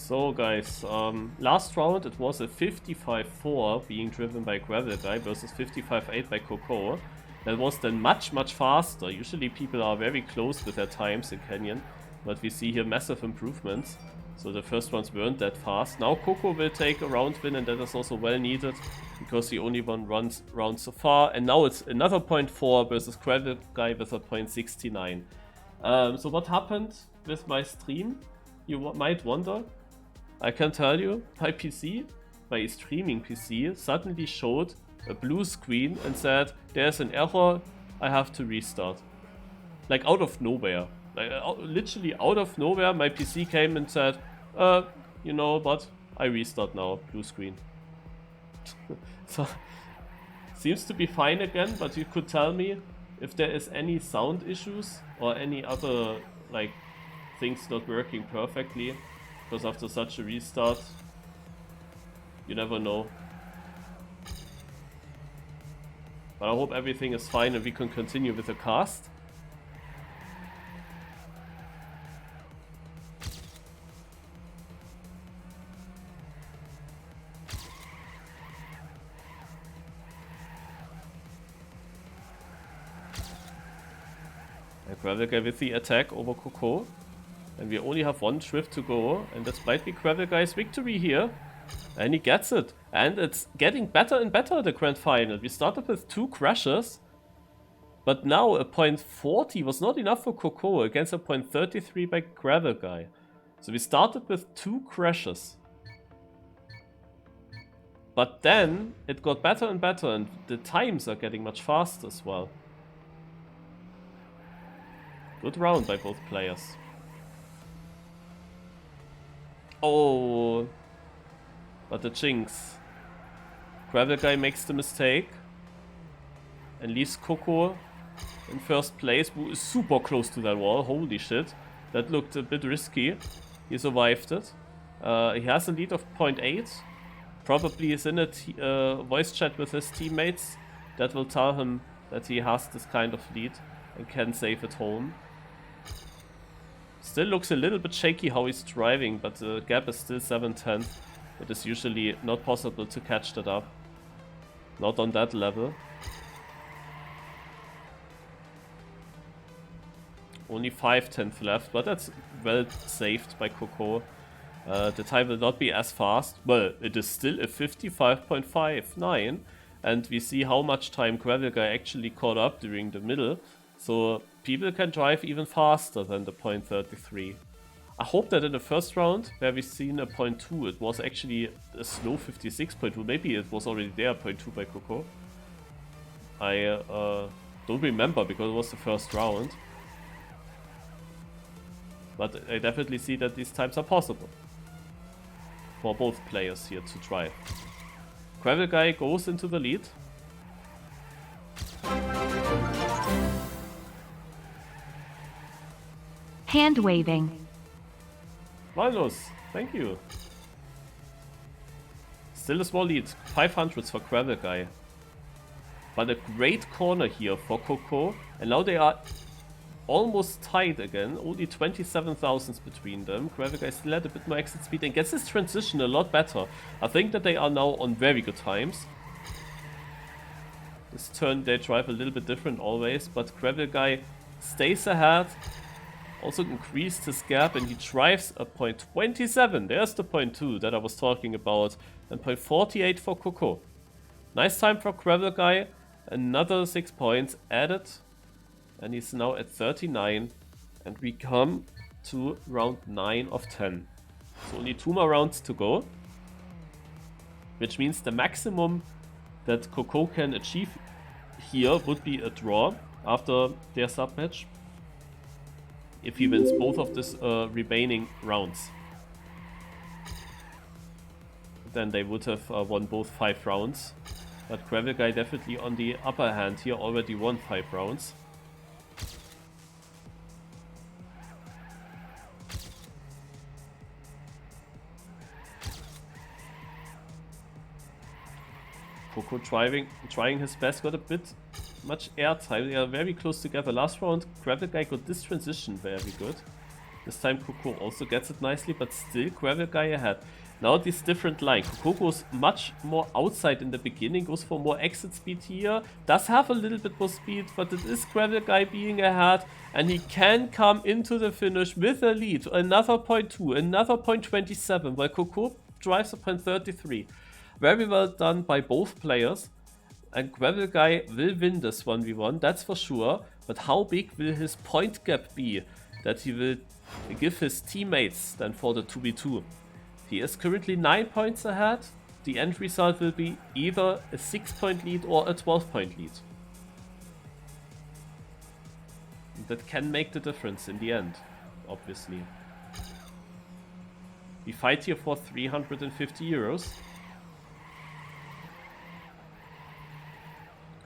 So guys, last round it was a 55-4 being driven by Gravel Guy versus 55-8 by Coco. That was then much faster. Usually people are very close with their times in Canyon, but we see here massive improvements. So the first ones weren't that fast. Now Coco will take a round win, and that is also well needed because he only won round so far. And now it's another 0.4 versus Gravel Guy with a 0.69. So what happened with my stream? You might wonder. I can tell you, my PC, my streaming PC, suddenly showed a blue screen and said, there's an error, I have to restart. Like out of nowhere. Like, literally out of nowhere, my PC came and said, you know what, I restart now, blue screen. So, seems to be fine again, but you could tell me if there is any sound issues or any other, like, things not working perfectly. Because after such a restart, you never know. But I hope everything is fine and we can continue with the cast. Gravel Guy with the attack over Coco. And we only have one Shrift to go, and this might be Gravel Guy's victory here. And he gets it. And it's getting better and better, the Grand Final. We started with 2 crashes, but now a 0.40 was not enough for Coco against a 0.33 by Gravel Guy. So we started with 2 crashes. But then it got better and better, and the times are getting much faster as well. Good round by both players. Oh, but the jinx. Gravel Guy makes the mistake and leaves Coco in first place, who is super close to that wall. Holy shit, that looked a bit risky. He survived it. He has a lead of 0.8. Probably is in a voice chat with his teammates that will tell him that he has this kind of lead and can save it home. Still looks a little bit shaky how he's driving, but the gap is still 7/10. It is usually not possible to catch that up. Not on that level. Only 5/10 left, but that's well saved by Coco. The time will not be as fast. Well, it is still a 55.59, and we see how much time Gravel Guy actually caught up during the middle. So people can drive even faster than the 0.33. I hope that in the first round, where we've seen a 0.2, it was actually a slow 56.2. Maybe it was already there, 0.2 by Coco. I don't remember because it was the first round. But I definitely see that these times are possible for both players here to drive. Gravel Guy goes into the lead. Hand waving. Malus, thank you. Still a small lead, 500s for Gravel Guy. But a great corner here for Coco. And now they are almost tied again, only 27,000 between them. Gravel Guy still had a bit more exit speed and gets this transition a lot better. I think that they are now on very good times. This turn they drive a little bit different always, but Gravel Guy stays ahead. Also increased his gap and he drives a 0.27. There's the 0.2 that I was talking about. And 0.48 for Coco. Nice time for Gravel Guy. Another 6 points added. And he's now at 39. And we come to round 9 of 10. So only 2 more rounds to go. Which means the maximum that Coco can achieve here would be a draw after their submatch. If he wins both of these remaining rounds. Then they would have won both 5 rounds. But Gravel Guy definitely on the upper hand here, already won 5 rounds. Coco trying his best, got a bit much air time. They are very close together. Last round, Gravel Guy got this transition very good. This time Coco also gets it nicely, but still Gravel Guy ahead. Now this different line. Coco goes much more outside in the beginning, goes for more exit speed here. Does have a little bit more speed, but it is Gravel Guy being ahead. And he can come into the finish with a lead. Another 0.2, another 0.27, while Coco drives a 0.33. Very well done by both players. And Gravel Guy will win this 1v1, that's for sure. But how big will his point gap be that he will give his teammates then for the 2v2? He is currently 9 points ahead. The end result will be either a 6-point lead or a 12-point lead. That can make the difference in the end, obviously. We fight here for 350 euros.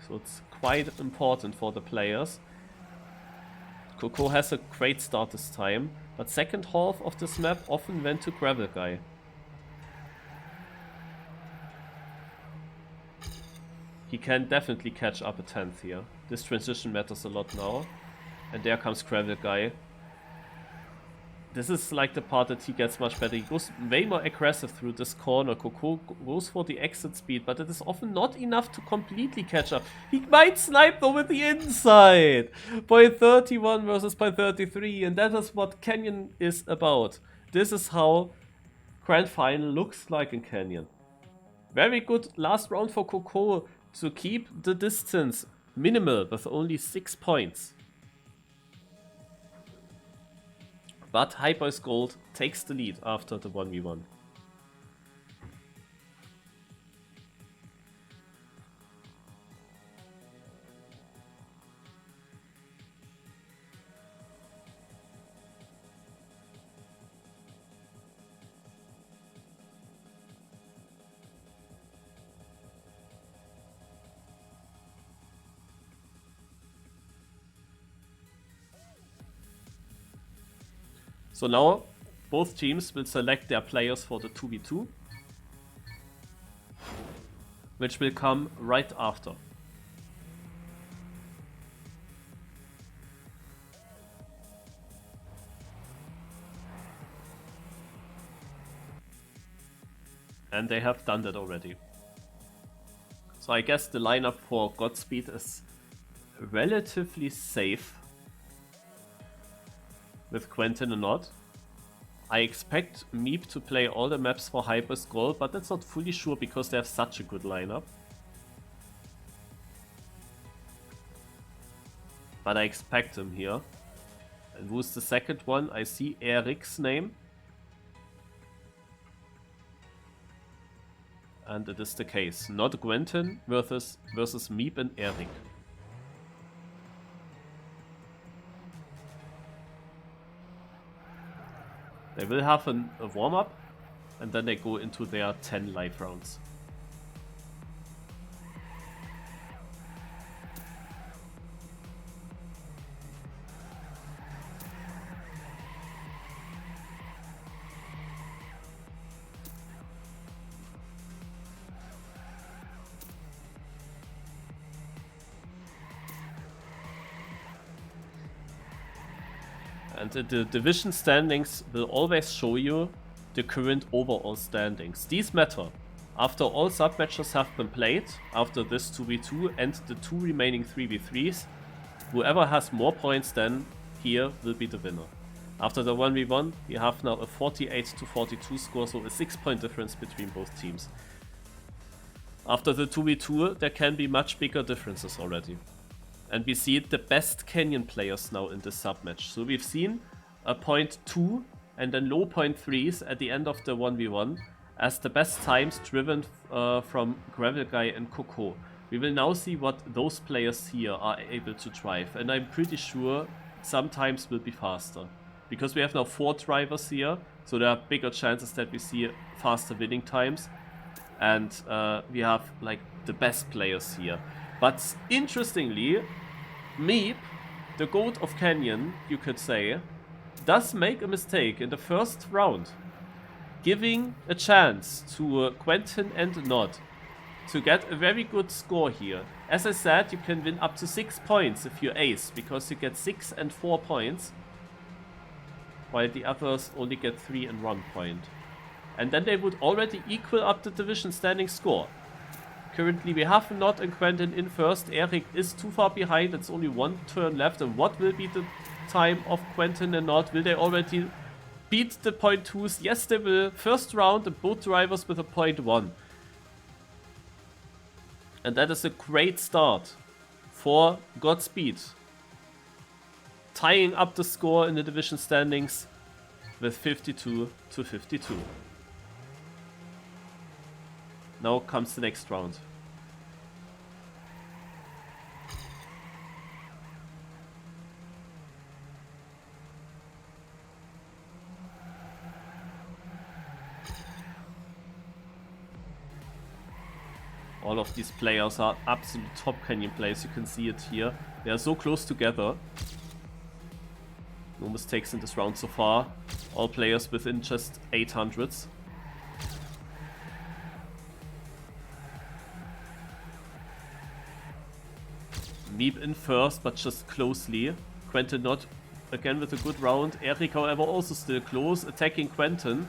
So it's quite important for the players. Coco has a great start this time, but second half of this map often went to Gravel Guy. He can definitely catch up a 10th here. This transition matters a lot now. And there comes Gravel Guy. This is like the part that he gets much better. He goes way more aggressive through this corner. Coco goes for the exit speed, but it is often not enough to completely catch up. He might snipe though with the inside. 0.31 versus 0.33, and that is what Canyon is about. This is how Grand Final looks like in Canyon. Very good last round for Coco to keep the distance minimal with only 6 points. But Hypeboys Gold takes the lead after the 1v1. So now both teams will select their players for the 2v2, which will come right after. And they have done that already. So I guess the lineup for Godspeed is relatively safe. With Quentin and not. I expect Meep to play all the maps for Hypeboys Gold, but that's not fully sure because they have such a good lineup. But I expect him here. And who's the second one? I see Eric's name. And it is the case. Not Quentin versus Meep and Eric. They will have a warm-up, and then they go into their 10 live rounds. And the division standings will always show you the current overall standings. These matter. After all submatches have been played, after this 2v2 and the 2 remaining 3v3s, whoever has more points than here will be the winner. After the 1v1, we have now a 48-42 score, so a 6-point difference between both teams. After the 2v2, there can be much bigger differences already. And we see the best Canyon players now in this submatch. So we've seen a 0.2 and then low 0.3s at the end of the 1v1 as the best times driven from Gravel Guy and Coco. We will now see what those players here are able to drive. And I'm pretty sure some times will be faster. Because we have now 4 drivers here, so there are bigger chances that we see faster winning times. And we have like the best players here. But interestingly, Meep, the GOAT of Canyon, you could say, does make a mistake in the first round, giving a chance to Quentin and Nod to get a very good score here. As I said, you can win up to 6 points if you ace, because you get 6 and 4 points. while the others only get 3 and 1 point. And then they would already equal up the division standing score. Currently we have Nod and Quentin in first. Eric is too far behind, it's only 1 turn left. And what will be the time of Quentin and Nod? Will they already beat the .2s? Yes, they will. First round, and both drivers with a .1. And that is a great start for Godspeed, tying up the score in the division standings with 52 to 52. Now comes the next round. All of these players are absolute top Canyon players, you can see it here. They are so close together. No mistakes in this round so far. All players within just 800s. Meep in first, but just closely. Quentin not again with a good round. Eric, however, also still close, attacking Quentin.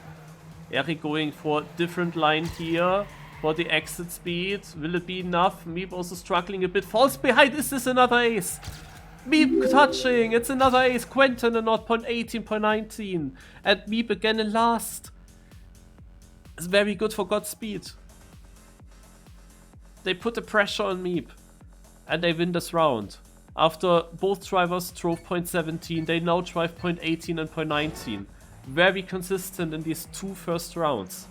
Eric going for different line here for the exit speed. Will it be enough? Meep also struggling a bit. Falls behind. Is this another ace? Meep touching. It's another ace. Quentin and not .18, .19. And Meep again in last. It's very good for Godspeed. They put the pressure on Meep. And they win this round. After both drivers drove .17, they now drive .18 and .19. Very consistent in these 2 first rounds.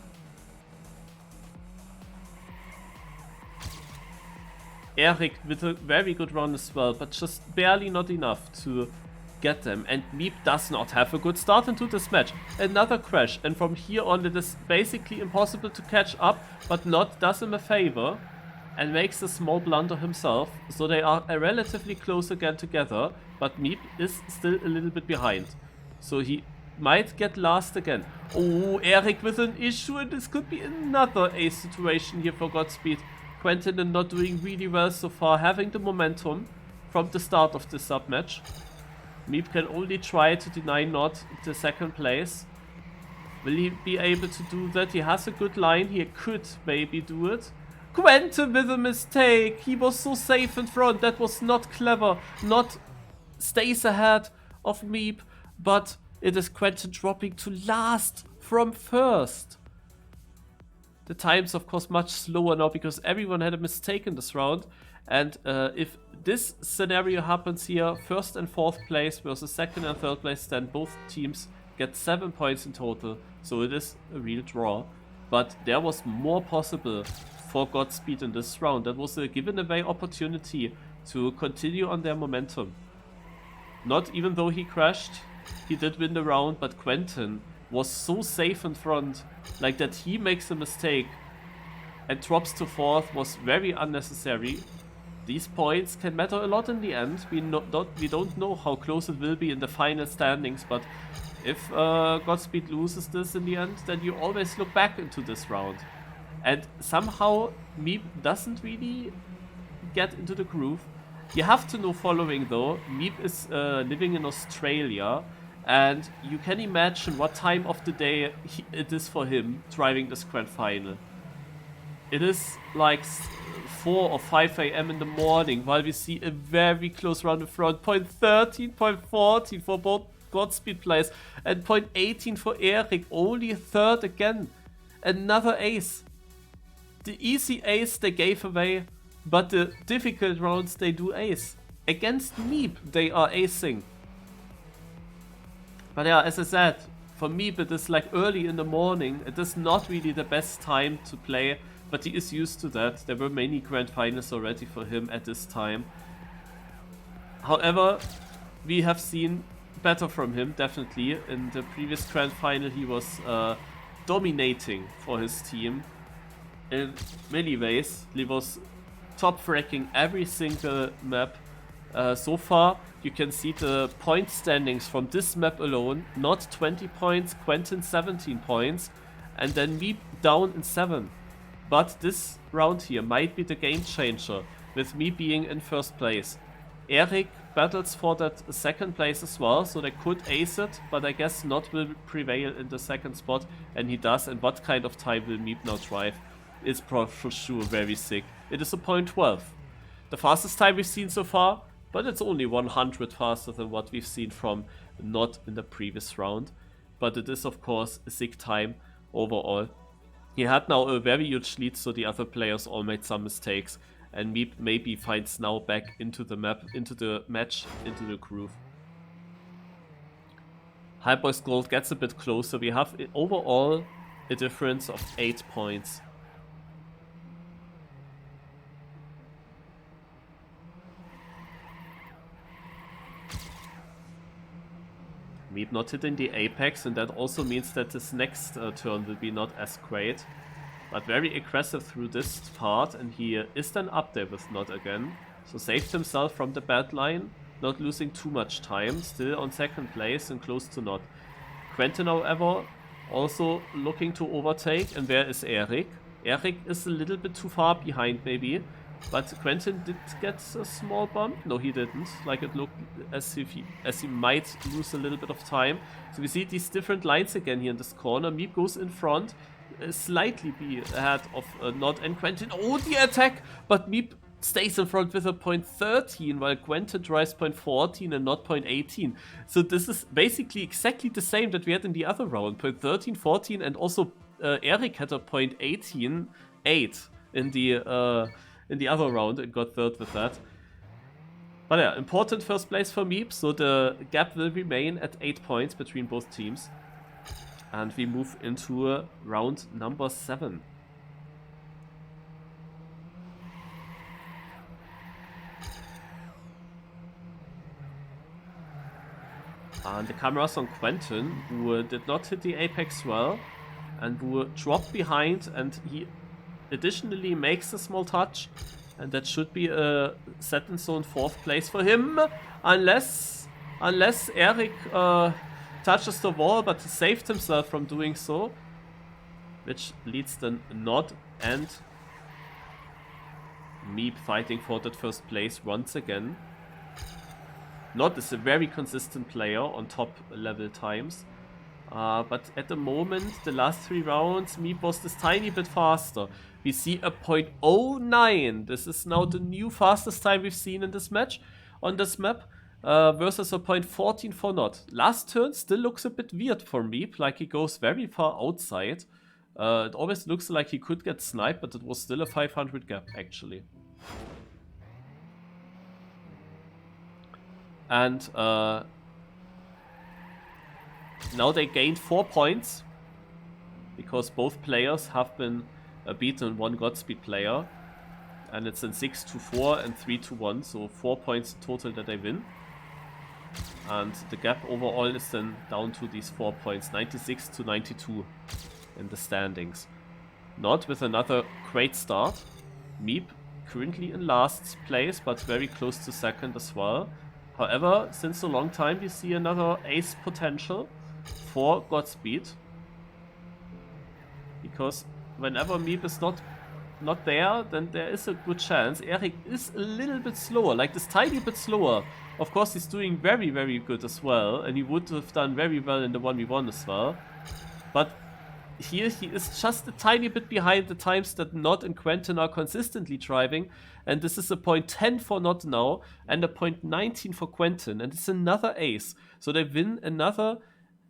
Eric with a very good round as well, but just barely not enough to get them. And Meep does not have a good start into this match. Another crash, and from here on it is basically impossible to catch up, but Nod does him a favor and makes a small blunder himself, so they are relatively close again together, but Meep is still a little bit behind. So he might get last again. Oh, Eric with an issue, and this could be another ace situation here for Godspeed. Quentin and not doing really well so far, having the momentum from the start of this submatch. Meep can only try to deny Nod the second place. Will he be able to do that? He has a good line, he could maybe do it. Quentin with a mistake, he was so safe in front, that was not clever. Nod stays ahead of Meep, but it is Quentin dropping to last from first. The time's of course much slower now because everyone had a mistake in this round. And if this scenario happens here, first and fourth place versus second and third place, then both teams get 7 points in total. So it is a real draw. But there was more possible for Godspeed in this round. That was a given away opportunity to continue on their momentum. Not even though he crashed, he did win the round, but Quentin was so safe in front, like that he makes a mistake and drops to fourth was very unnecessary. These points can matter a lot in the end. We don't know how close it will be in the final standings, but if Godspeed loses this in the end, then you always look back into this round. And somehow Meep doesn't really get into the groove. You have to know following though, Meep is living in Australia, and you can imagine what time of the day it is for him driving this grand final. It is like 4 or 5 a.m. in the morning, while we see a very close round in front. .13, .14 for both Godspeed players, and .18 for Eric, only third again. Another ace. The easy ace they gave away, but the difficult rounds they do ace. Against Meep they are acing. But yeah, as I said, for Meep it is like early in the morning. It is not really the best time to play, but he is used to that. There were many grand finals already for him at this time. However, we have seen better from him, definitely. In the previous grand final he was dominating for his team in many ways. He was top fracking every single map. So far, you can see the point standings from this map alone. Not 20 points, Quentin 17 points, and then Meep down in 7. But this round here might be the game changer, with me being in first place. Eric battles for that second place as well, so they could ace it, but I guess Not will prevail in the second spot, and he does. And what kind of time will Meep now drive? It's for sure very sick. It is a 0.12. The fastest time we've seen so far, but it's only 100 faster than what we've seen from Not in the previous round. But it is of course a sick time overall. He had now a very huge lead, so the other players all made some mistakes. And Meep maybe finds now back into the map, into the match, into the groove. Hypeboys Gold gets a bit closer. We have overall a difference of 8 points. Meep not hitting the apex, and that also means that this next turn will be not as great. But very aggressive through this part, and he is then up there with Not again. So saved himself from the bad line, not losing too much time, still on second place and close to Not. Quentin, however, also looking to overtake, and where is Eric? Eric is a little bit too far behind maybe, but Quentin did get a small bump. No, he didn't. Like it looked as if he might lose a little bit of time. So we see these different lines again here in this corner. Meep goes in front. Slightly be ahead of Not and Quentin. Oh, the attack! But Meep stays in front with a 0.13, while Quentin drives 0.14 and Not 0.18. So this is basically exactly the same that we had in the other round. 0.13, 14, and also Eric had a 0.18, 8 in the other round and got third with that. But yeah, important first place for Meep, so the gap will remain at 8 points between both teams. And we move into round number 7. And the cameras on Quentin, who did not hit the apex well, and who dropped behind, and he additionally makes a small touch, and that should be a set in stone 4th place for him, unless Eric touches the wall, but he saved himself from doing so, which leads then Not and Meep fighting for that first place once again. Not is a very consistent player on top level times, but at the moment, the last 3 rounds, Meep was this tiny bit faster. We see a 0.09. This is now the new fastest time we've seen in this match on this map. Versus a 0.14 for Not. Last turn still looks a bit weird for Meep, like he goes very far outside. It always looks like he could get sniped, but it was still a 500 gap actually. And now they gained 4 points, because both players have been beaten, one Godspeed player. And it's in 6-4 and 3-1, so 4 points total that they win. And the gap overall is then down to these 4 points, 96 to 92 in the standings. Not with another great start. Meep currently in last place, but very close to second as well. However, since a long time we see another ace potential for Godspeed. Because whenever Meep is not there, then there is a good chance. Eric is a little bit slower, like this tiny bit slower. Of course, he's doing very, very good as well, and he would have done very well in the 1v1 as well. But here he is just a tiny bit behind the times that Not and Quentin are consistently driving, and this is a 0.10 for Not now, and a 0.19 for Quentin, and it's another ace. So they win another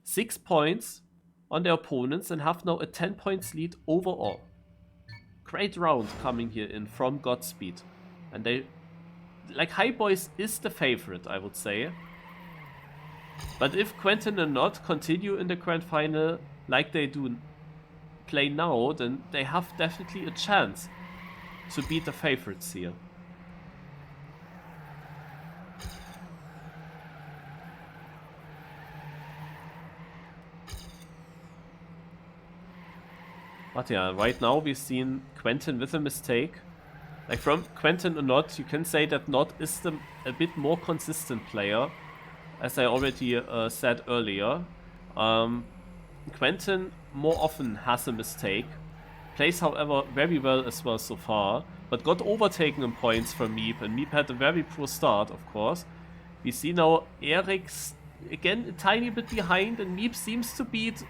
6 points on their opponents and have now a 10 points lead overall. Great round coming here in from Godspeed. And they, like, Hypeboys is the favorite, I would say. But if Quentin and Not continue in the grand final like they do play now, then they have definitely a chance to beat the favorites here. But yeah, right now we've seen Quentin with a mistake. Like, from Quentin and Not, you can say that Not is a bit more consistent player, as I already said earlier. Quentin more often has a mistake. Plays, however, very well as well so far, but got overtaken in points from Meep, and Meep had a very poor start, of course. We see now Eric's again a tiny bit behind, and Meep seems to beat,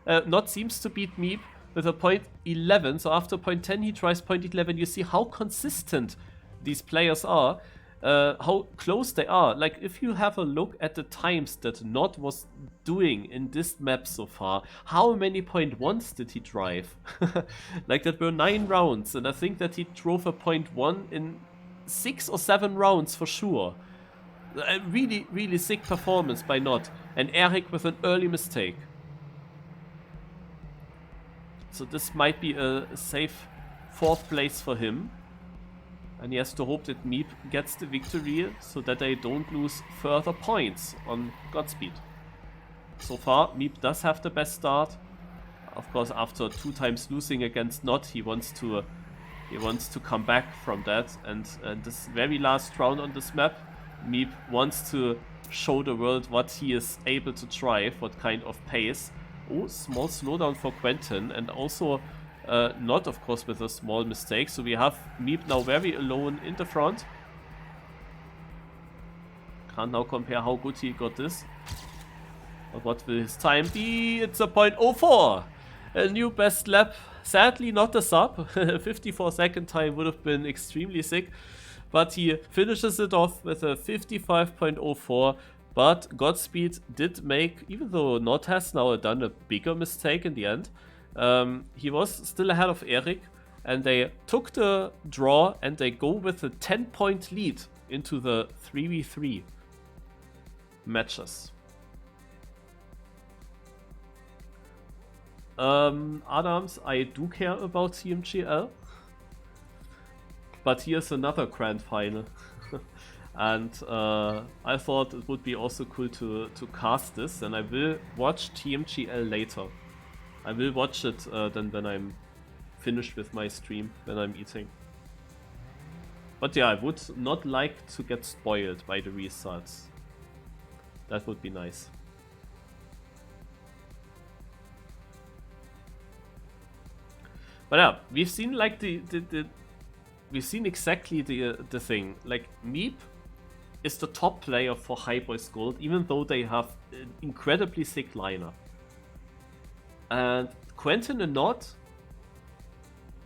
Meep with a point 11. So after point 10, he tries point 11. You see how consistent these players are, how close they are. Like if you have a look at the times that Nod was doing in this map so far, how many point 1s did he drive? Like that were 9 rounds, and I think that he drove a point 1 in 6 or 7 rounds for sure. A really, really sick performance by Nod. And Eric with an early mistake. So this might be a safe 4th place for him. And he has to hope that Meep gets the victory so that they don't lose further points on Godspeed. So far, Meep does have the best start. Of course, after 2 times losing against Nod, he wants to come back from that. And this very last round on this map, Meep wants to show the world what he is able to drive, what kind of pace. Oh, small slowdown for Quentin, and also Nod, of course, with a small mistake. So we have Meep now very alone in the front. Can't now compare how good he got this. But what will his time be? It's a .04! A new best lap. Sadly not a sub. 54-second time would have been extremely sick. But he finishes it off with a 55.04. But Godspeed did make, even though Nod has now done a bigger mistake in the end, he was still ahead of Eric. And they took the draw and they go with a 10-point lead into the 3v3 matches. Adams, I do care about TMGL. But here's another grand final. And I thought it would be also cool to cast this, and I will watch TMGL later. I will watch it then when I'm finished with my stream, when I'm eating. But yeah, I would not like to get spoiled by the restarts. That would be nice. But yeah, we've seen like we've seen exactly the thing. Like Meep is the top player for Hypeboys Gold, even though they have an incredibly sick lineup. And Quentin and Nod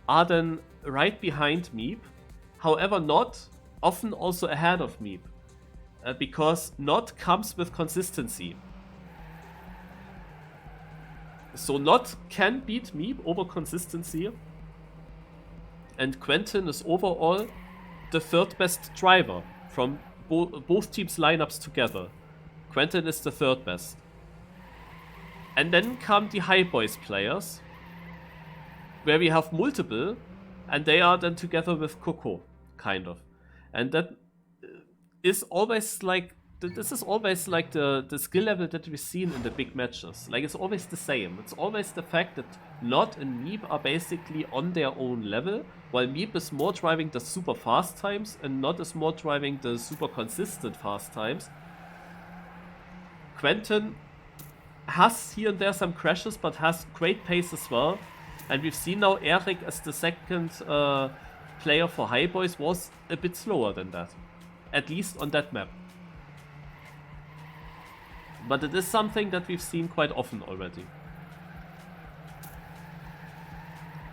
are then right behind Meep. However, Nod often also ahead of Meep, because Nod comes with consistency. So Nod can beat Meep over consistency. And Quentin is overall the 3rd best driver from both teams' lineups together. Quentin is the 3rd best. And then come the Hypeboys players, where we have multiple, and they are then together with Coco, kind of. And that is always like, this is always like the skill level that we've seen in the big matches. Like, it's always the same. It's always the fact that Nod and Meep are basically on their own level, while Meep is more driving the super fast times and Nod is more driving the super consistent fast times. Quentin has here and there some crashes, but has great pace as well. And we've seen now Eric as the 2nd player for Hypeboys was a bit slower than that. At least on that map. But it is something that we've seen quite often already.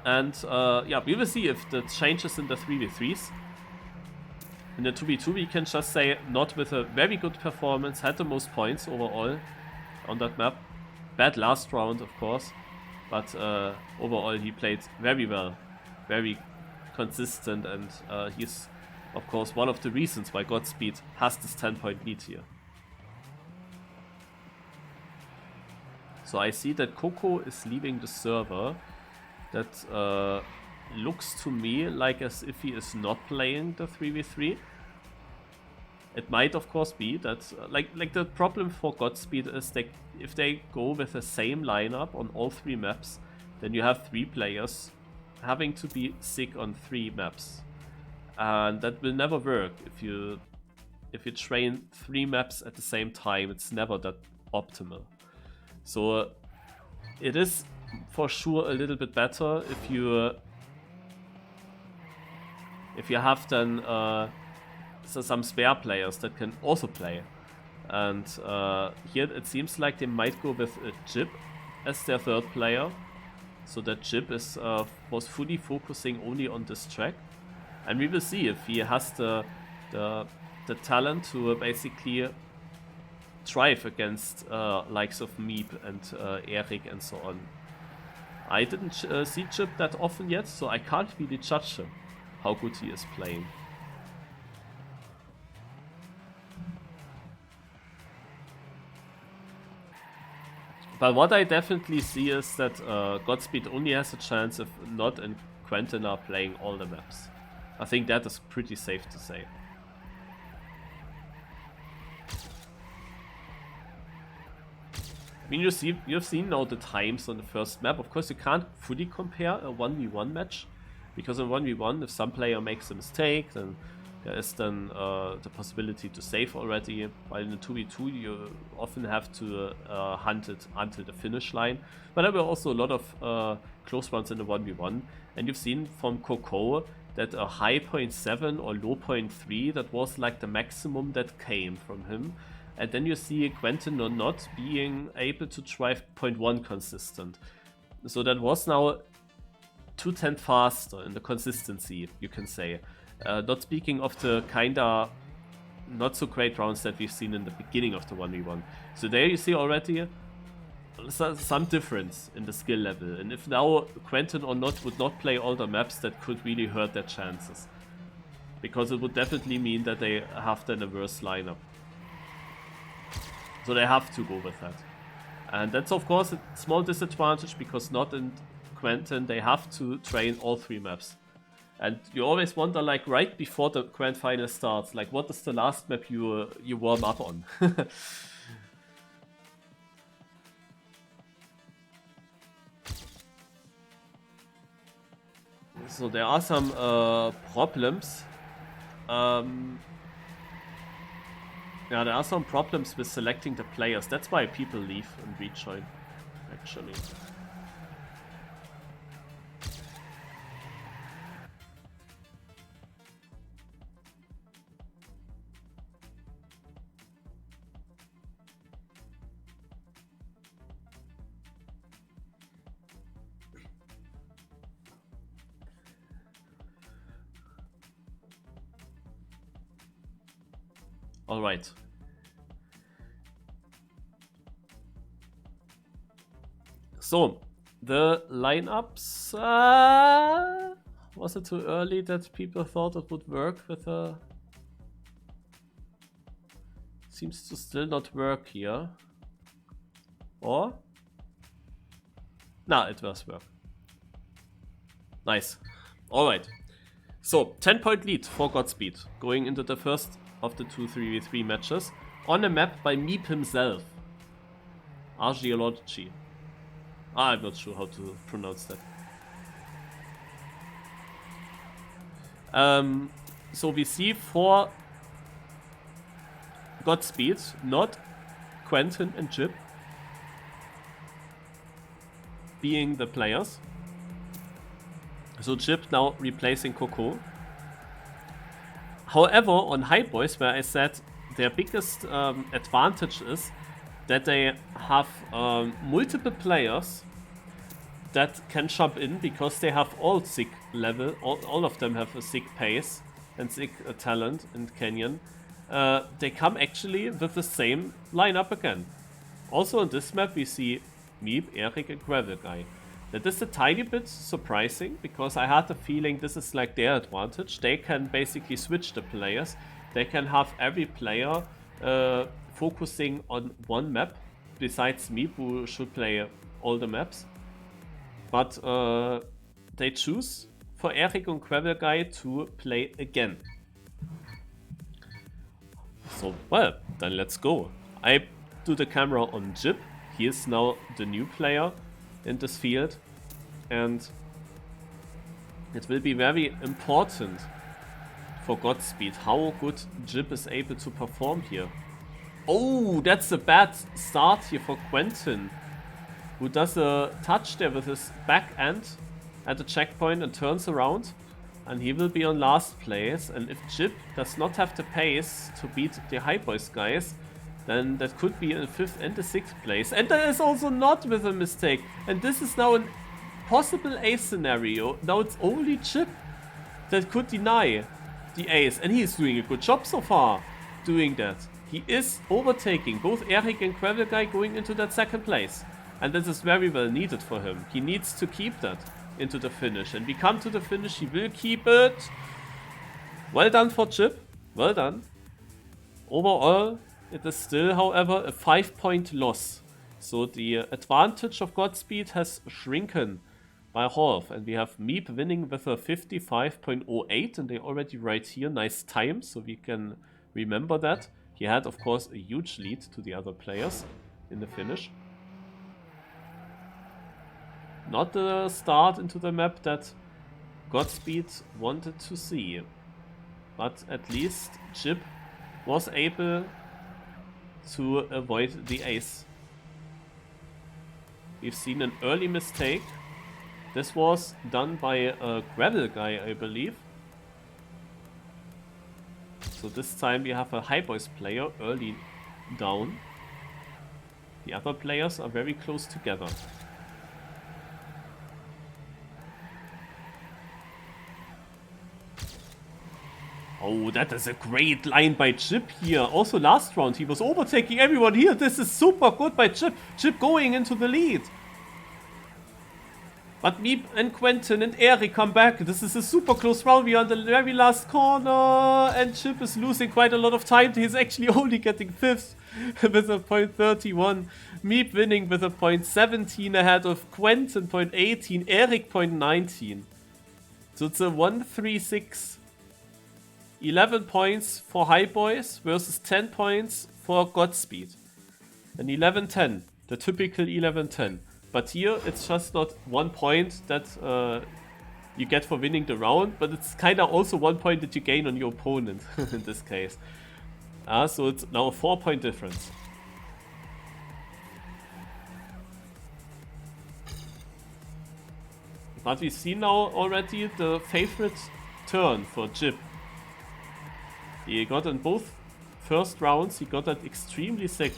And yeah, we will see if the changes in the 3v3s. In the 2v2 we can just say Nod with a very good performance, had the most points overall on that map. Bad last round, of course. But overall he played very well. Very consistent, and he's of course one of the reasons why Godspeed has this 10-point lead here. So I see that Coco is leaving the server. That looks to me like as if he is not playing the 3v3. It might of course be that, like the problem for Godspeed is that if they go with the same lineup on all 3 maps, then you have 3 players having to be sick on 3 maps. And that will never work. If you train 3 maps at the same time, it's never that optimal. So it is for sure a little bit better if you have then some spare players that can also play. And here it seems like they might go with Jib as their third player. So that Jib was fully focusing only on this track. And we will see if he has the talent to basically thrive against likes of Meep and Eric and so on. I didn't see Jib that often yet, so I can't really judge him, how good he is playing. But what I definitely see is that Godspeed only has a chance if Not and Quentin are playing all the maps. I think that is pretty safe to say. I mean, you've seen now the times on the first map. Of course, you can't fully compare a 1v1 match, because in 1v1, if some player makes a mistake, then there is then the possibility to save already. While in a 2v2, you often have to hunt it until the finish line. But there were also a lot of close ones in the 1v1. And you've seen from Coco that a high 0.7 or low 0.3, that was like the maximum that came from him. And then you see Quentin or Not being able to drive 0.1 consistent. So that was now 2/10 faster in the consistency, you can say. Not speaking of the kinda not so great rounds that we've seen in the beginning of the 1v1. So there you see already some difference in the skill level. And if now Quentin or Not would not play all the maps, that could really hurt their chances. Because it would definitely mean that they have then a worse lineup. So they have to go with that. And that's of course a small disadvantage, because Not and Quentin, they have to train all 3 maps. And you always wonder, like, right before the grand final starts, like, what is the last map you warm up on? So there are some problems. Yeah, there are some problems with selecting the players. That's why people leave and rejoin, actually. All right. So, the lineups. Was it too early that people thought it would work with a... Seems to still not work here. Or? Nah, it does work. Nice. Alright. So, 10-point lead for Godspeed, going into the first of the 2 3v3 matches, on a map by Meep himself. Archaeology. I'm not sure how to pronounce that. So we see for Godspeed, Not, Quentin and Jib being the players. So Jib now replacing Coco. However, on Hypeboys, where I said their biggest advantage is that they have multiple players that can jump in, because they have all sick level, all of them have a sick pace and sick talent in Canyon. They come actually with the same lineup again. Also on this map we see Meep, Eric and Gravel Guy. That is a tiny bit surprising, because I had the feeling this is like their advantage. They can basically switch the players. They can have every player focusing on one map, besides Meep, who should play all the maps. But they choose for Eric and Gravel Guy to play again. So, well, then let's go. I do the camera on Jib. He is now the new player in this field, and it will be very important for Godspeed how good Jib is able to perform here. Oh, that's a bad start here for Quentin, who does a touch there with his back end at the checkpoint and turns around. And he will be on last place. And if Chip does not have the pace to beat the Hypeboys guys, then that could be in 5th and the 6th place. And that is also not with a mistake. And this is now a possible ace scenario. Now it's only Chip that could deny the ace. And he is doing a good job so far doing that. He is overtaking both Eric and Gravel Guy going into that 2nd place. And this is very well needed for him. He needs to keep that into the finish. And we come to the finish. He will keep it. Well done for Chip. Well done. Overall, it is still, however, a 5-point loss. So the advantage of Godspeed has shrunken by half. And we have Meep winning with a 55.08. And they already write here nice time. So we can remember that. He had, of course, a huge lead to the other players in the finish. Not the start into the map that Godspeed wanted to see. But at least Chip was able to avoid the ace. We've seen an early mistake. This was done by a Gravel Guy, I believe. So this time we have a Hypeboys player early down. The other players are very close together. Oh, that is a great line by Chip here. Also last round he was overtaking everyone here. This is super good by Chip. Chip going into the lead. But Meep and Quentin and Eric come back. This is a super close round. We are in the very last corner. And Chip is losing quite a lot of time. He's actually only getting 5th with a .31. Meep winning with a .17 ahead of Quentin .18. Eric .19. So it's a 1-3-6. 11 points for Hypeboys versus 10 points for Godspeed. And 11-10. The typical 11-10. But here, it's just not 1 point that you get for winning the round, but it's kind of also 1 point that you gain on your opponent in this case. So it's now a 4-point difference. But we see now already the favorite turn for Chip. He got in both first rounds, he got that extremely sick.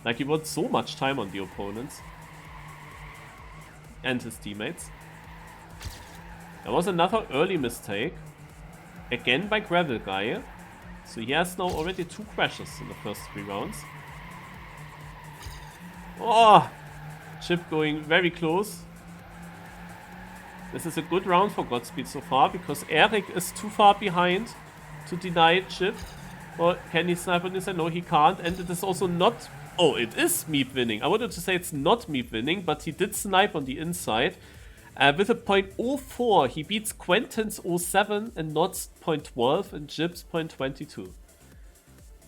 Like he won so much time on the opponents. And his teammates. There was another early mistake. Again by Gravel Guy. So he has now already 2 crashes in the first 3 rounds. Oh! Chip going very close. This is a good round for Godspeed so far because Eric is too far behind to deny Chip. Or can he snipe on this? No, he can't. And it is also not... Oh, it is Meep winning. I wanted to say it's not Meep winning, but he did snipe on the inside. With a .04, he beats Quentin's 07 and Not's .12 and Chip's .22.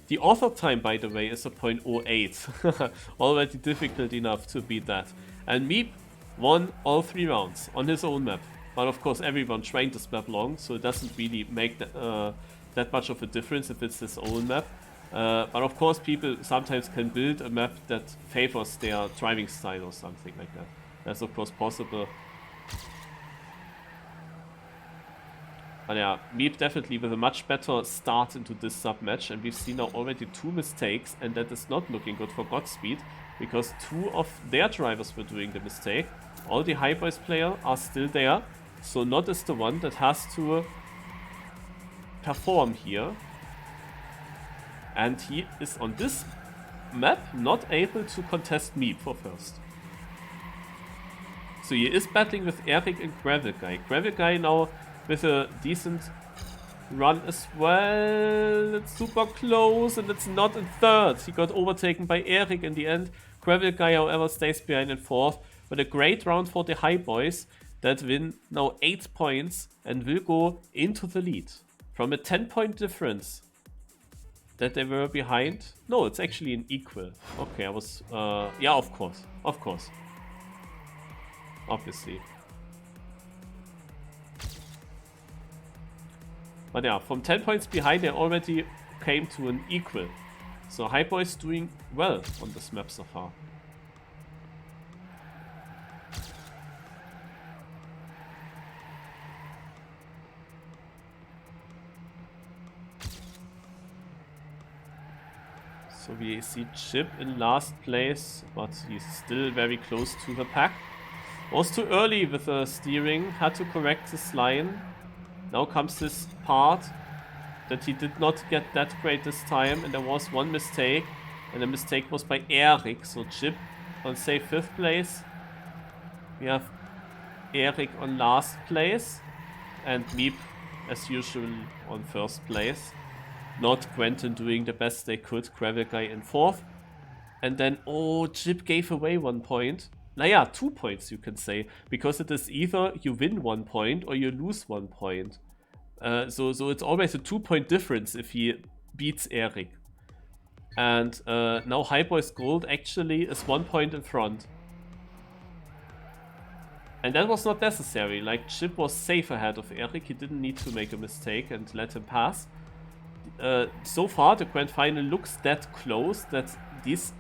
The author time, by the way, is a .08. Already difficult enough to beat that. And Meep won all 3 rounds on his own map. But of course, everyone trained this map long, so it doesn't really make that much of a difference if it's his own map. But of course, people sometimes can build a map that favors their driving style or something like that. That's of course possible. But yeah, Meep definitely with a much better start into this submatch, and we've seen now already 2 mistakes, and that is not looking good for Godspeed, because 2 of their drivers were doing the mistake. All the Hypeboys players are still there, so Not is the one that has to perform here. And he is on this map not able to contest Meep for first. So he is battling with Eric and Gravel Guy. Gravel Guy now with a decent run as well. It's super close and it's not in 3rd. He got overtaken by Eric in the end. Gravel Guy, however, stays behind in 4th. But a great round for the Hypeboys that win now 8 points and will go into the lead. From a 10-point difference that they were behind. No, it's actually an equal. Okay, I was... yeah, of course. Of course. Obviously. But yeah, from 10 points behind, they already came to an equal. So Hypeboys doing well on this map so far. So we see Chip in last place, but he's still very close to the pack. Was too early with the steering, had to correct this line. Now comes this part that he did not get that great this time, and there was one mistake, and the mistake was by Eric. So Chip on say 5th place. We have Eric on last place, and Meep as usual on 1st place. Not Quentin doing the best they could, Gravel Guy in 4th. And then, oh, Chip gave away 1 point. Naja, 2 points you can say, because it is either you win 1 point or you lose 1 point. So it's always a 2-point difference if he beats Eric. And now Hypeboys Gold actually is 1 point in front. And that was not necessary, like Chip was safe ahead of Eric, he didn't need to make a mistake and let him pass. So far the grand final looks that close that these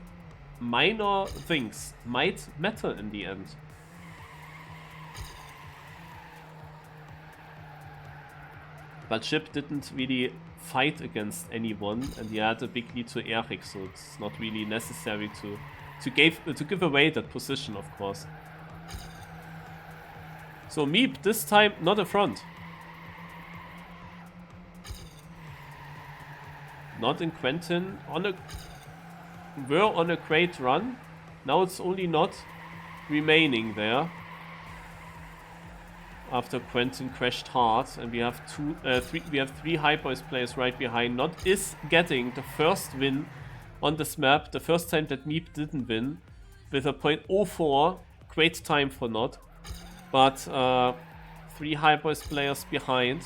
minor things might matter in the end. But Chip didn't really fight against anyone, and he had a big lead to Eric, so it's not really necessary to give away that position, of course. So Meep this time not in front. Not in Quentin. Were on a great run. Now it's only not remaining there. After Quentin crashed hard, and we have three Hypeboys players right behind. Not is getting the first win on this map, the first time that Meep didn't win, with a .04. Great time for Not, but 3 Hypeboys players behind.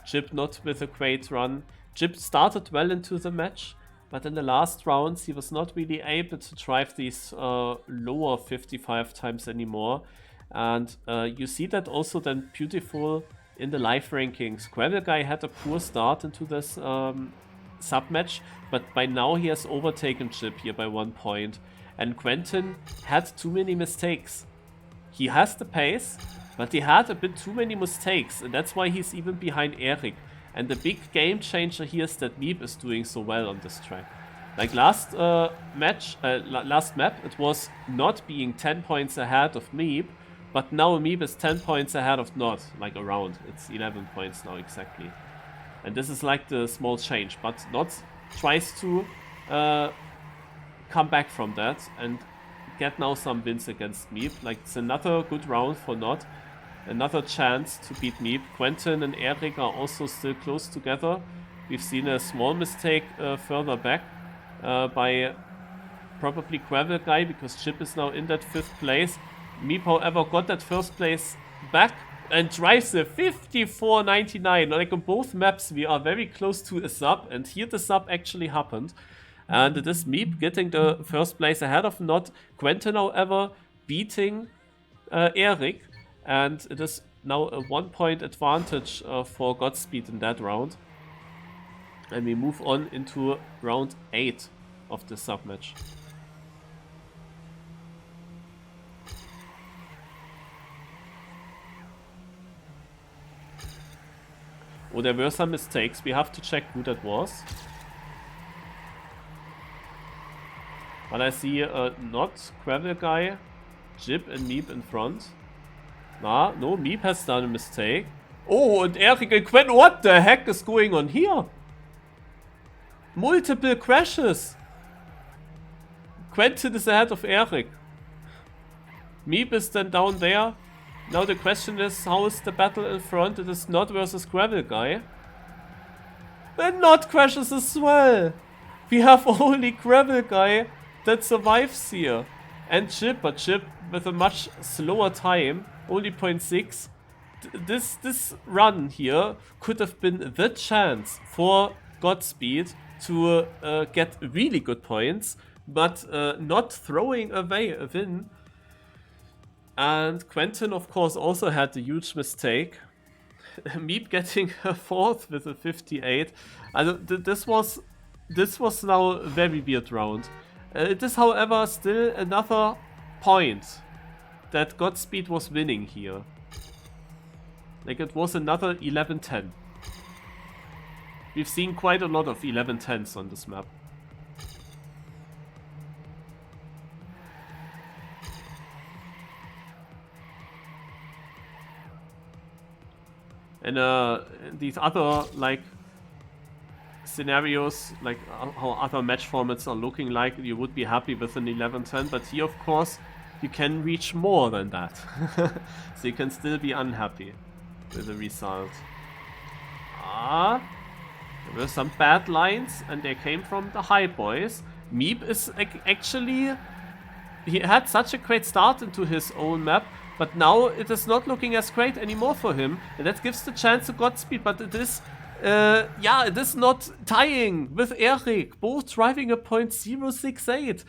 Chip not with a great run. Chip started well into the match, but in the last rounds he was not really able to drive these lower 55 times anymore. And you see that also then beautiful in the live rankings. Gravel Guy had a poor start into this submatch, but by now he has overtaken Chip here by 1 point. And Quentin had too many mistakes. He has the pace, but he had a bit too many mistakes, and that's why he's even behind Eric. And the big game changer here is that Meep is doing so well on this track. Like last map, it was Not being 10 points ahead of Meep, but now Meep is 10 points ahead of Not, like around. It's 11 points now exactly. And this is like the small change, but Not tries to come back from that and get now some wins against Meep. Like it's another good round for Not. Another chance to beat Meep. Quentin and Eric are also still close together. We've seen a small mistake further back by probably Gravel Guy, because Chip is now in that 5th place. Meep, however, got that 1st place back and drives the 54.99. Like on both maps, we are very close to a sub, and here the sub actually happened. And it is Meep getting the 1st place ahead of Not. Quentin, however, beating Eric. And it is now a 1 point advantage for Godspeed in that round. And we move on into round 8 of the submatch. Oh, there were some mistakes. We have to check who that was. But I see Not, Gravel Guy, Jib and Meep in front. No, Meep has done a mistake. Oh, and Eric and Quentin, what the heck is going on here? Multiple crashes. Quentin is ahead of Eric. Meep is then down there. Now the question is, how is the battle in front? It is Not versus Gravel Guy. And Not crashes as well. We have only Gravel Guy that survives here. And Chip, but Chip with a much slower time. Only 0.6. This run here could have been the chance for Godspeed to get really good points, but not throwing away a win. And Quentin, of course, also had a huge mistake. Meep getting a 4th with a 58. This was now a very weird round. It is, however, still another point that Godspeed was winning here. Like it was another 11-10. We've seen quite a lot of 11-10s on this map. in these other like scenarios, like how other match formats are looking like, you would be happy with an 11-10, but here of course you can reach more than that. So you can still be unhappy with the result. There were some bad lines and they came from the Hypeboys. Meep is actually, he had such a great start into his own map, but now it is not looking as great anymore for him, and that gives the chance to Godspeed, but it is it is not tying with Eric, both driving a .068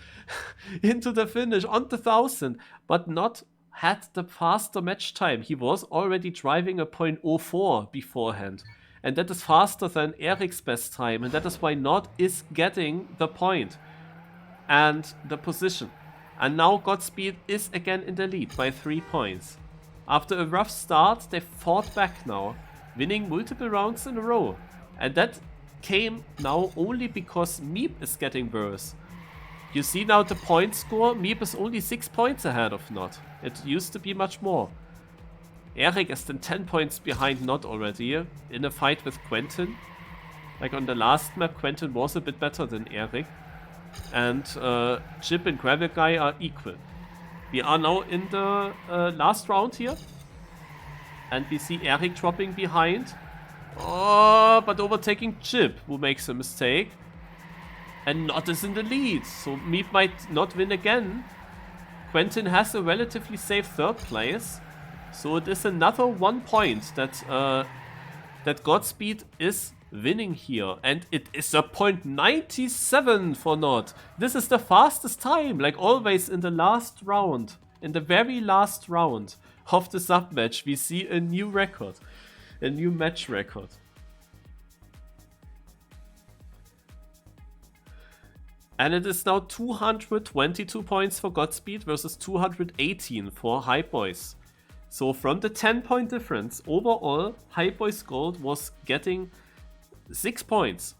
into the finish on the 1000, but not had the faster match time. He was already driving a .04 beforehand, and that is faster than Eric's best time, and that is why Not is getting the point and the position. And now Godspeed is again in the lead by 3 points. After a rough start, they fought back now, winning multiple rounds in a row. And that came now only because Meep is getting worse. You see now the point score, Meep is only 6 points ahead of Not. It used to be much more. Eric is then 10 points behind Not already in a fight with Quentin. Like on the last map, Quentin was a bit better than Eric. And Chip and Gravel Guy are equal. We are now in the last round here. And we see Eric dropping behind. Oh, but overtaking Chip, who makes a mistake. And Not is in the lead, so Meep might not win again. Quentin has a relatively safe third place. So it is another 1 point that Godspeed is winning here. And it is a .97 for Not. This is the fastest time, like always in the last round. In the very last round of the submatch, we see a new record. A new match record. And it is now 222 points for Godspeed versus 218 for Hypeboys. So from the 10-point difference, overall, Hypeboys Gold was getting 6 points.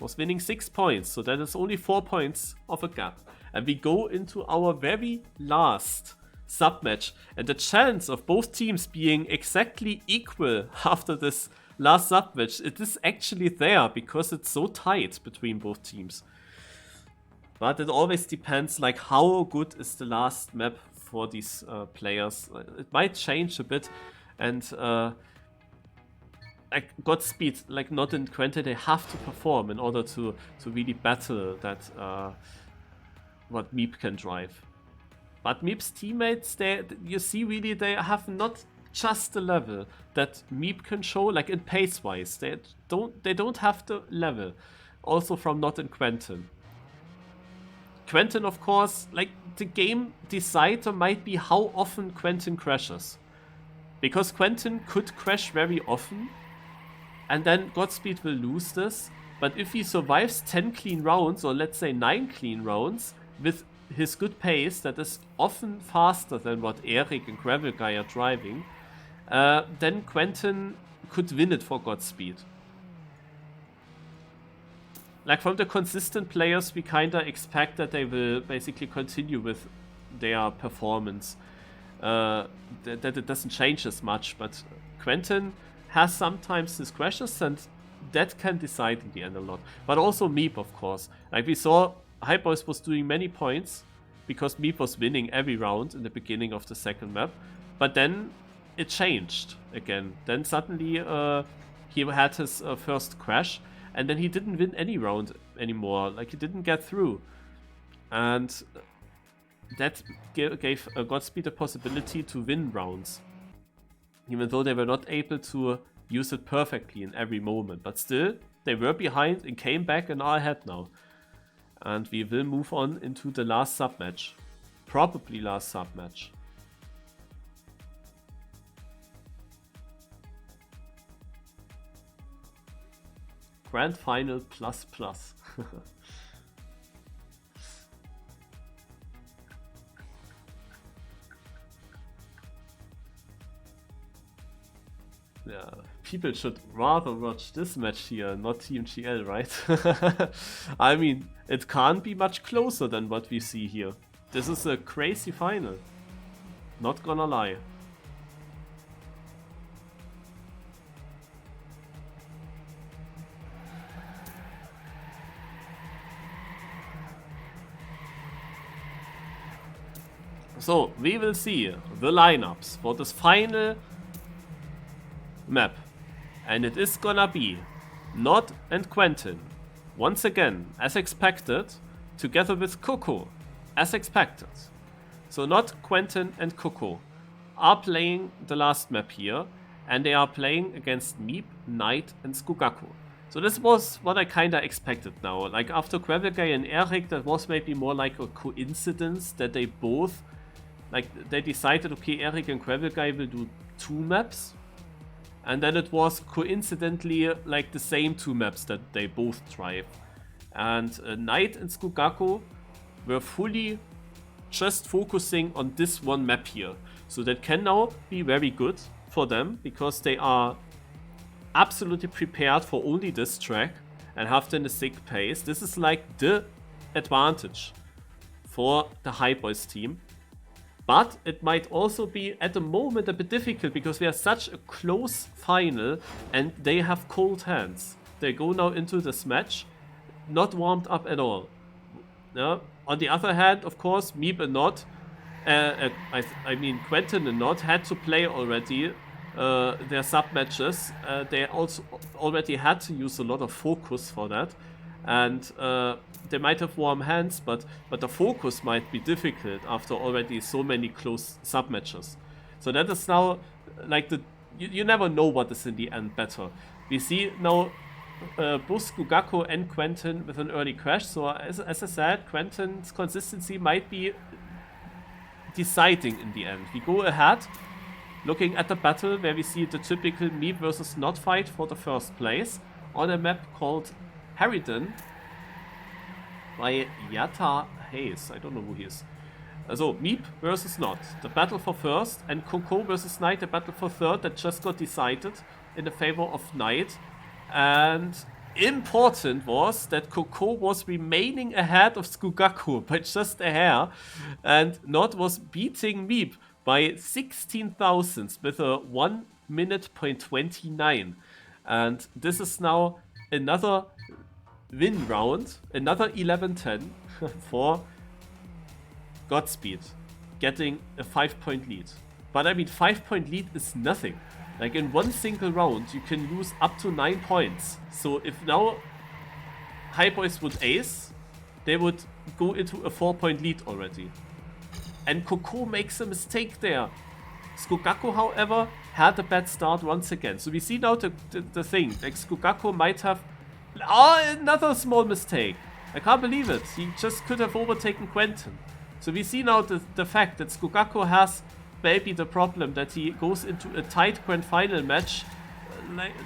Was winning 6 points, so that is only 4 points of a gap. And we go into our very last submatch. And the chance of both teams being exactly equal after this last submatch, it is actually there because it's so tight between both teams. But it always depends, like, how good is the last map for these players. It might change a bit, and like Godspeed, like Not in Quentin, they have to perform in order to really battle that what Meep can drive. But Meep's teammates, you see really they have not just the level that Meep can show, like in pace-wise. They don't have the level. Also from Not in Quentin. Quentin, of course, like the game decider might be how often Quentin crashes. Because Quentin could crash very often, and then Godspeed will lose this. But if he survives 10 clean rounds, or let's say 9 clean rounds, with his good pace, that is often faster than what Eric and Gravel Guy are driving, then Quentin could win it for Godspeed. Like from the consistent players, we kinda expect that they will basically continue with their performance. That it doesn't change as much, but Quentin has sometimes his crashes, and that can decide in the end a lot. But also Meep, of course. Like we saw, Hypeboys was doing many points because Meep was winning every round in the beginning of the second map. But then it changed again. Then suddenly he had his first crash, and then he didn't win any round anymore. Like he didn't get through. And that gave Godspeed a possibility to win rounds. Even though they were not able to use it perfectly in every moment. But still, they were behind and came back and are ahead now. And we will move on into the last submatch. Probably last submatch. Grand Final plus plus. Yeah, people should rather watch this match here, not Team GL, right? I mean, it can't be much closer than what we see here. This is a crazy final. Not gonna lie. So, we will see the lineups for this final map. And it is gonna be Nod and Quentin, once again, as expected, together with Coco, as expected. So Nod, Quentin and Coco are playing the last map here, and they are playing against Meep, Knight and Skugaku. So this was what I kinda expected now. Like after Gravel Guy and Eric, that was maybe more like a coincidence that they both, like they decided, okay, Eric and Gravel Guy will do 2 maps. And then it was coincidentally like the same 2 maps that they both drive. And Knight and Skugaku were fully just focusing on this one map here. So that can now be very good for them, because they are absolutely prepared for only this track and have then a sick pace. This is like the advantage for the Hypeboys team. But it might also be at the moment a bit difficult, because we are such a close final and they have cold hands. They go now into this match not warmed up at all. Yeah? On the other hand, of course, Meep and Nod, I mean Quentin and Nod had to play already their submatches. They also already had to use a lot of focus for that. And they might have warm hands, but the focus might be difficult after already so many close submatches. So that is now like you never know what is in the end better. We see now both Skugaku and Quentin with an early crash. So as I said, Quentin's consistency might be deciding in the end. We go ahead, looking at the battle where we see the typical Meep versus Nod fight for the first place on a map called Harridan by Yata Hayes. I don't know who he is. So, Meep versus Nod, the battle for first, and Coco versus Knight, the battle for third, that just got decided in the favor of Knight. And important was that Coco was remaining ahead of Skugaku by just a hair, and Nod was beating Meep by 16 thousandths with a 1 minute point 29. And this is now another win round, another 11-10 for Godspeed, getting a 5-point lead. But I mean, 5-point lead is nothing. Like in one single round, you can lose up to 9 points. So if now Hypeboys would ace, they would go into a 4-point lead already. And Coco makes a mistake there. Skugaku, however, had a bad start once again. So we see now the thing. Like Skugaku might have... Oh, another small mistake. I can't believe it. He just could have overtaken Quentin. So we see now the fact that Skugaku has maybe the problem that he goes into a tight grand final match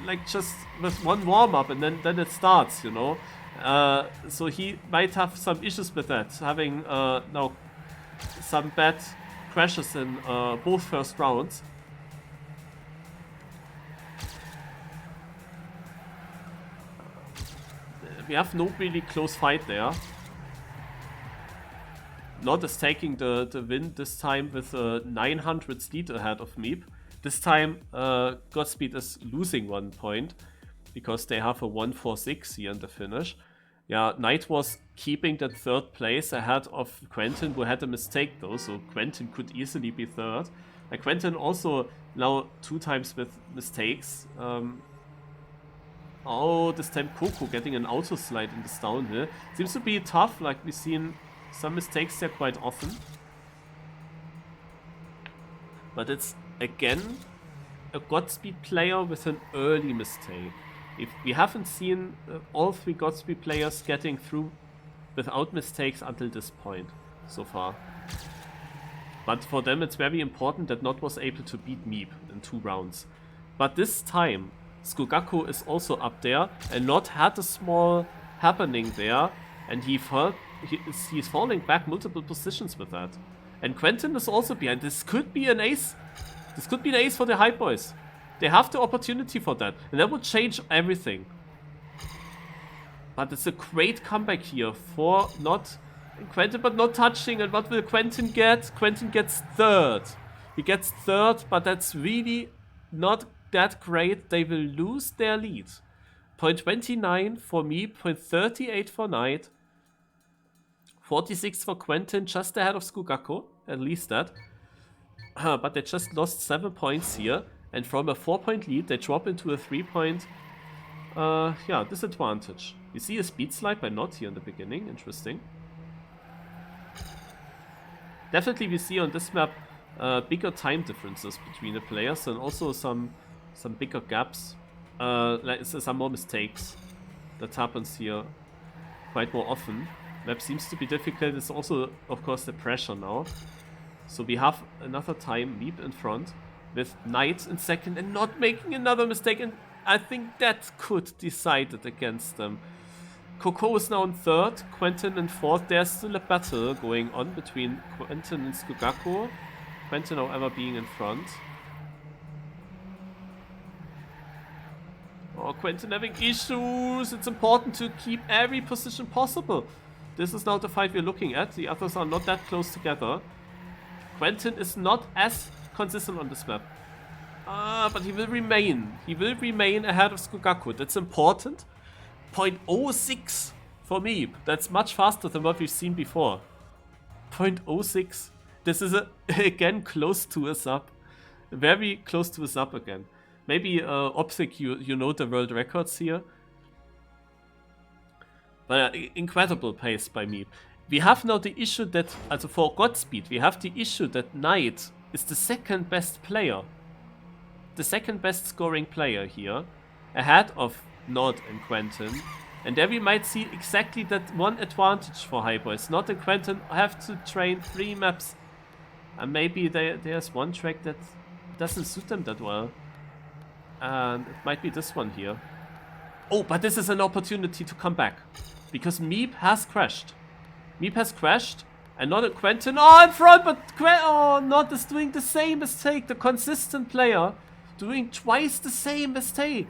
like just with one warm-up and then it starts, you know. So he might have some issues with that, having now some bad crashes in both first rounds. We have no really close fight there. Nod is taking the win this time with a 900 lead ahead of Meep. This time Godspeed is losing 1 point because they have a 146 here in the finish. Yeah, Knight was keeping that third place ahead of Quentin, who had a mistake though, so Quentin could easily be third. Like Quentin also now 2 times with mistakes. Oh, this time Coco getting an auto slide in this downhill. Seems to be tough, like we've seen some mistakes there quite often. But it's again a Godspeed player with an early mistake. If we haven't seen all 3 Godspeed players getting through without mistakes until this point so far. But for them it's very important that Nod was able to beat Meep in 2 rounds. But this time Skugaku is also up there, and Nod had a small happening there, and he's falling back multiple positions with that. And Quentin is also behind. This could be an ace. This could be an ace for the Hypeboys. They have the opportunity for that, and that would change everything. But it's a great comeback here for not Quentin, but not touching. And what will Quentin get? Quentin gets third. He gets third, but that's really not that great. They will lose their lead. Point 29 for me, point 38 for Knight, 46 for Quentin, just ahead of Skugaku at least that. But they just lost 7 points here, and from a 4-point lead, they drop into a 3-point, yeah, disadvantage. You see a speed slide by Not here in the beginning, interesting. Definitely we see on this map bigger time differences between the players, and also some bigger gaps, like some more mistakes that happens here quite more often. Map seems to be difficult. It's also, of course, the pressure now. So we have another time Leap in front with Knight in second and not making another mistake, and I think that could decide it against them. Coco is now in third, Quentin in fourth. There's still a battle going on between Quentin and Skugako. Quentin, however, being in front. Oh, Quentin having issues. It's important to keep every position possible. This is now the fight we're looking at. The others are not that close together. Quentin is not as consistent on this map. But he will remain. He will remain ahead of Skugako. That's important. 0.06 for me. That's much faster than what we've seen before. 0.06. This is again close to a sub. Very close to a sub again. Maybe Optic, you know the world records here. But incredible pace by me. We have now the issue that, also for Godspeed, we have the issue that Knight is the second best player. The second best scoring player here. Ahead of Nod and Quentin. And there we might see exactly that one advantage for Hypeboys. Nod and Quentin have to train 3 maps. And maybe there's one track that doesn't suit them that well. And it might be this one here. Oh, but this is an opportunity to come back. Because Meep has crashed. Meep has crashed. And not a Quentin. Oh, in front, but Nod is doing the same mistake. The consistent player doing twice the same mistake.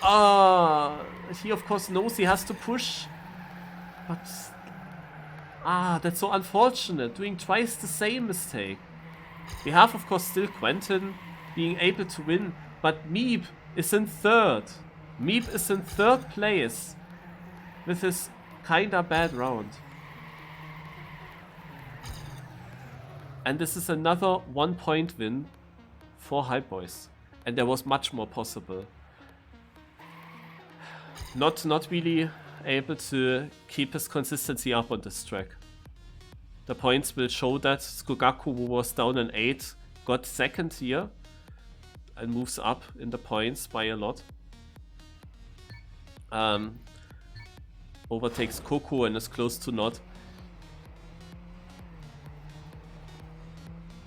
He of course knows he has to push. But... that's so unfortunate. Doing twice the same mistake. We have of course still Quentin being able to win. But Meep is in third. Meep is in third place. With his kinda bad round. And this is another 1-point win for Hypeboys. And there was much more possible. Not really able to keep his consistency up on this track. The points will show that Skugako, who was down in 8, got second here. And moves up in the points by a lot. Overtakes Coco and is close to Nod.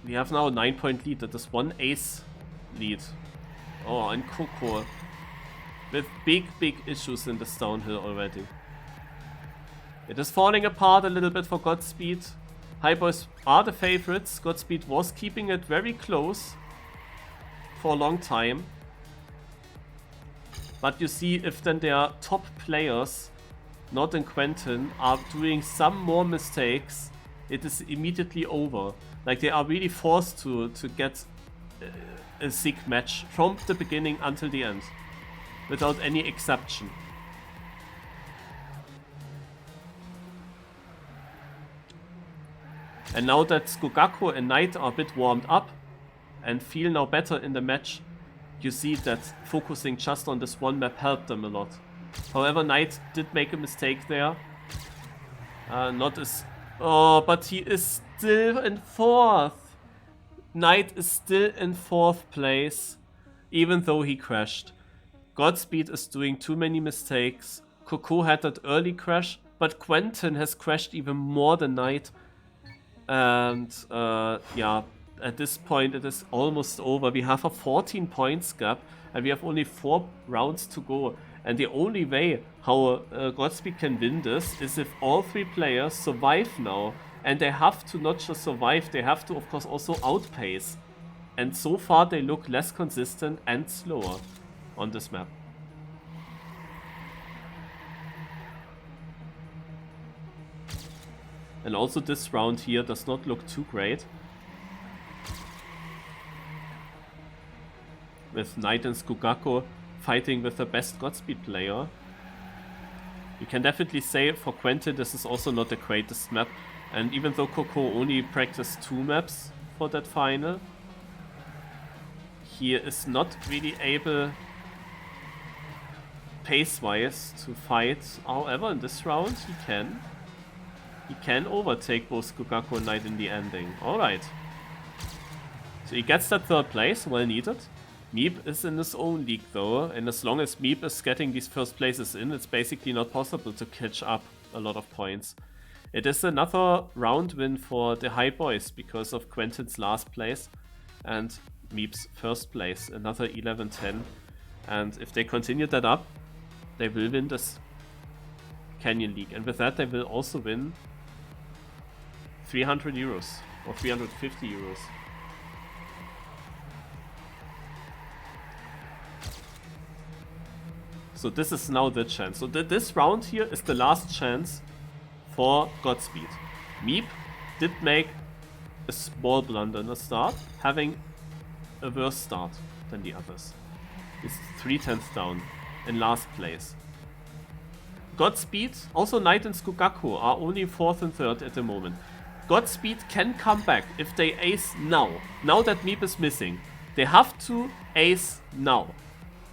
We have now a 9-point lead. That is 1 ace lead. Oh, and Coco with big issues in this downhill already. It is falling apart a little bit for Godspeed. Hypeboys are the favorites. Godspeed was keeping it very close for a long time. But you see, if then their top players, Nod and Quentin, are doing some more mistakes, it is immediately over. Like, they are really forced to get a sick match from the beginning until the end. Without any exception. And now that Skugako and Knight are a bit warmed up and feel now better in the match, you see that focusing just on this one map helped them a lot. However, Knight did make a mistake there. But he is still in 4th. Knight is still in 4th place, even though he crashed. Godspeed is doing too many mistakes. Coco had that early crash, but Quentin has crashed even more than Knight. And yeah, at this point it is almost over. We have a 14 points gap and we have only 4 rounds to go. And the only way how Godspeed can win this is if all 3 players survive now. And they have to not just survive, they have to of course also outpace. And so far they look less consistent and slower on this map. And also this round here does not look too great. With Knight and Skugako fighting with the best Godspeed player. You can definitely say for Quentin this is also not the greatest map. And even though Coco only practiced 2 maps for that final, he is not really able pace-wise to fight. However, in this round he can. He can overtake both Skugaku and Knight in the ending. Alright. So he gets that 3rd place, well needed. Meep is in his own league though, and as long as Meep is getting these first places in, it's basically not possible to catch up a lot of points. It is another round win for the Hypeboys because of Quentin's last place and Meep's first place, another 11-10. And if they continue that up, they will win this Canyon League. And with that, they will also win 300 euros or 350 euros. So this is now the chance. So this round here is the last chance for Godspeed. Meep did make a small blunder in the start, having a worse start than the others. He's 3/10 down in last place. Godspeed, also Knight and Skugaku are only 4th and 3rd at the moment. Godspeed can come back if they ace now. Now that Meep is missing. They have to ace now.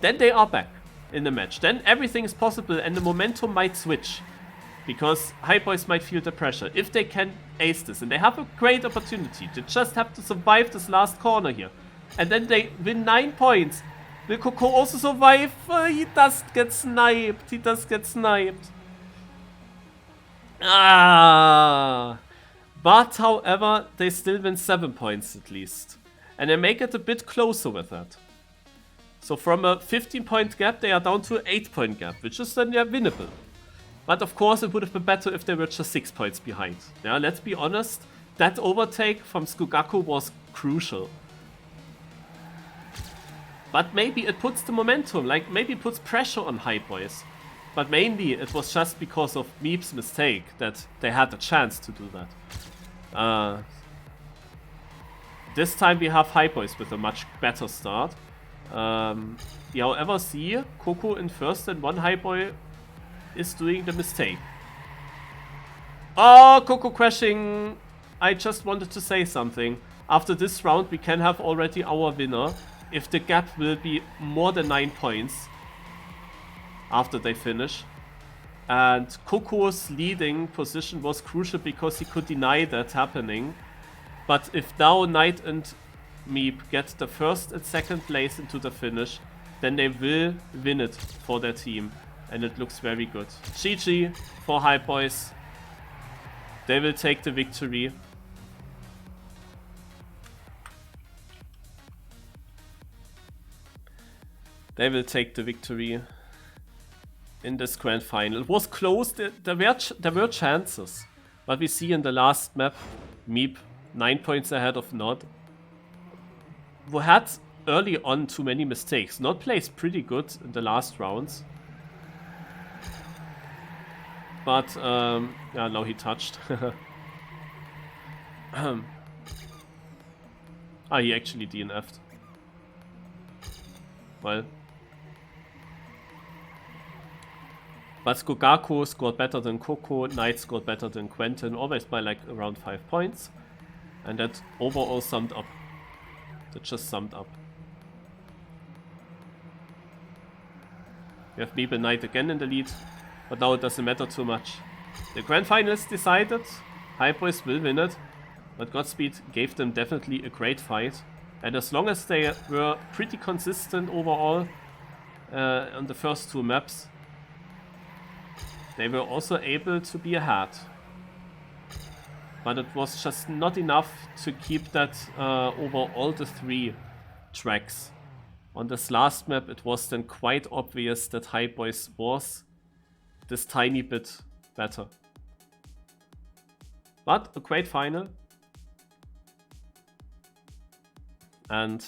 Then they are back in the match. Then everything is possible and the momentum might switch. Because Hypeboys might feel the pressure. If they can ace this, and they have a great opportunity. They just have to survive this last corner here. And then they win 9 points. Will Coco also survive? He does get sniped. He does get sniped. Ah. But, however, they still win 7 points at least. And they make it a bit closer with that. So from a 15-point gap, they are down to an 8-point gap, which is then winnable. But of course, it would have been better if they were just 6 points behind. Yeah, let's be honest. That overtake from Skugaku was crucial. But maybe it puts the momentum, like maybe it puts pressure on Hypeboys. But mainly it was just because of Meep's mistake that they had the chance to do that. This time we have Hypeboys with a much better start. We however see Coco in first and one Hypeboy is doing the mistake. Oh, Coco crashing! I just wanted to say something. After this round we can have already our winner if the gap will be more than 9 points after they finish. And Coco's leading position was crucial because he could deny that happening. But if now Knight and Meep get the 1st and 2nd place into the finish, then they will win it for their team. And it looks very good. GG for Hypeboys. They will take the victory. They will take the victory in this grand final. It was close. There were chances. But we see in the last map, Meep 9 points ahead of Nod, who had early on too many mistakes. Nod plays pretty good in the last rounds. But, yeah, now he touched. He actually DNF'd. Well. But Skugaku scored better than Coco, Knight scored better than Quentin, always by like around 5 points. And that overall summed up. That just summed up. We have Meep and Knight again in the lead. But now it doesn't matter too much. The grand final is decided. Hypeboys will win it. But Godspeed gave them definitely a great fight. And as long as they were pretty consistent overall on the first 2 maps, they were also able to be ahead. But it was just not enough to keep that over all the 3 tracks. On this last map it was then quite obvious that Hypeboys was this tiny bit better. But a great final. And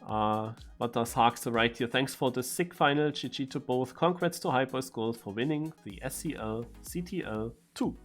what does Harkster write here? Thanks for the sick final. GG to both. Congrats to Hypeboys Gold for winning the SCL CTL 2.